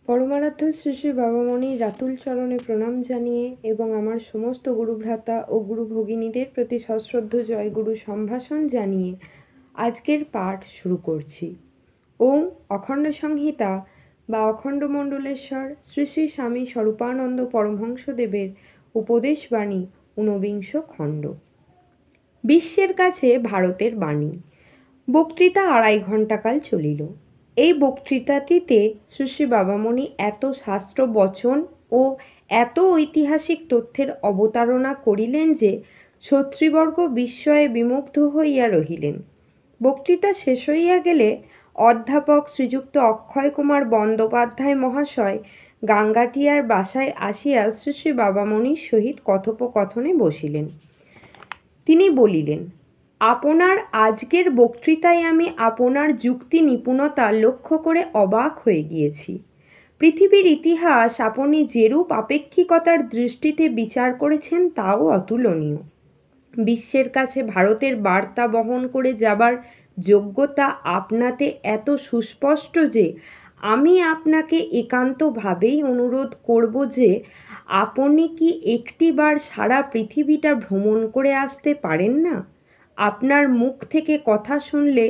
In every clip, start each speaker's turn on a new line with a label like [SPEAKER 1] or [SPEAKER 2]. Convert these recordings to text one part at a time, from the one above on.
[SPEAKER 1] পরমারাধ্য শ্রী শ্রী বাবামণির রাতুল চরণে প্রণাম জানিয়ে এবং আমার সমস্ত গুরুভ্রাতা ও গুরু ভগিনীদের প্রতি সশ্রদ্ধ জয়গুরু সম্ভাষণ জানিয়ে আজকের পাঠ শুরু করছি। ওম অখণ্ড সংহিতা বা অখণ্ড মণ্ডলেশ্বর শ্রী শ্রী স্বামী স্বরূপানন্দ পরমহংসদেবের উপদেশবাণী ঊনবিংশ খণ্ড। বিশ্বের কাছে ভারতের বাণী। বক্তৃতা 2.5 ঘণ্টাকাল চলিল। এই বক্তৃতাটিতে শ্রী শ্রী বাবামণি এত শাস্ত্র বচন ও এত ঐতিহাসিক তথ্যের অবতারণা করিলেন যে শ্রোতৃবর্গ বিস্ময়ে বিমুগ্ধ হইয়া রহিলেন। বক্তৃতা শেষ হইয়া গেলে অধ্যাপক শ্রীযুক্ত অক্ষয় কুমার বন্দ্যোপাধ্যায় মহাশয় গাঙ্গাটিয়ার বাসায় আসিয়া শ্রী শ্রী বাবামণির সহিত কথোপকথনে বসিলেন। তিনি বলিলেন, আপনার আজকের বক্তৃতায় আমি আপনার যুক্তি নিপুণতা লক্ষ্য করে অবাক হয়ে গিয়েছি। পৃথিবীর ইতিহাস আপনি যেরূপ আপেক্ষিকতার দৃষ্টিতে বিচার করেছেন তাও অতুলনীয়। বিশ্বের কাছে ভারতের বার্তা বহন করে যাবার যোগ্যতা আপনাতে এত সুস্পষ্ট যে আমি আপনাকে একান্তভাবেই অনুরোধ করব যে আপনি কি একটিবার সারা পৃথিবীটা ভ্রমণ করে আসতে পারেন না? আপনার মুখ থেকে কথা শুনলে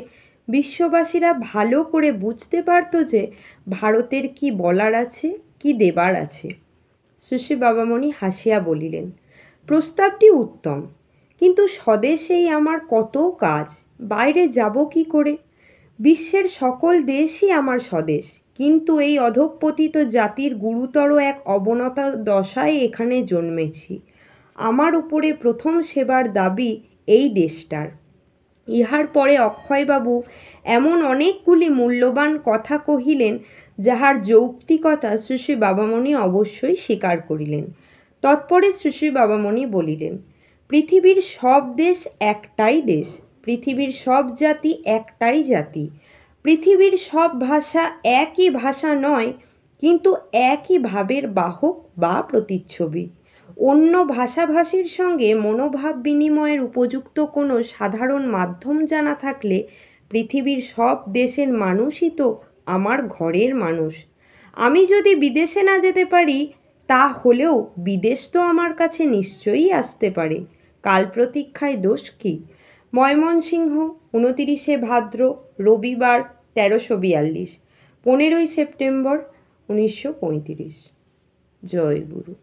[SPEAKER 1] বিশ্ববাসীরা ভালো করে বুঝতে পারত যে ভারতের কি বলার আছে, কি দেবার আছে। শ্রী শ্রী বাবামণি হাসিয়া বলিলেন, প্রস্তাবটি উত্তম, কিন্তু স্বদেশেই আমার কত কাজ, বাইরে যাব কি করে? বিশ্বের সকল দেশই আমার স্বদেশ, কিন্তু এই অধঃপতিত জাতির গুরুতর এক অবনতা দশায় এখানে জন্মেছি। আমার উপরে প্রথম সেবার দাবি এই দেশটার। ইহার পরে অক্ষয়বাবু এমন অনেকগুলি মূল্যবান কথা কহিলেন যাহার যৌক্তিকতা শ্রী শ্রী বাবামণি অবশ্যই স্বীকার করিলেন। তৎপরে শ্রী শ্রী বাবামণি বলিলেন, পৃথিবীর সব দেশ একটাই দেশ, পৃথিবীর সব জাতি একটাই জাতি, পৃথিবীর সব ভাষা একই ভাষা নয়, কিন্তু একই ভাবের বাহক বা প্রতিচ্ছবি। অন্য ভাষাভাষীর সঙ্গে মনোভাব বিনিময়ের উপযুক্ত কোনো সাধারণ মাধ্যম জানা থাকলে পৃথিবীর সব দেশের মানুষই তো আমার ঘরের মানুষ। আমি যদি বিদেশে না যেতে পারি, তা হলেও বিদেশ তো আমার কাছে নিশ্চয়ই আসতে পারে। কাল প্রতীক্ষায় দোষ কী? ময়মনসিংহ, 29শে ভাদ্র, রবিবার, 1342, 15ই সেপ্টেম্বর 1935। জয় গুরু।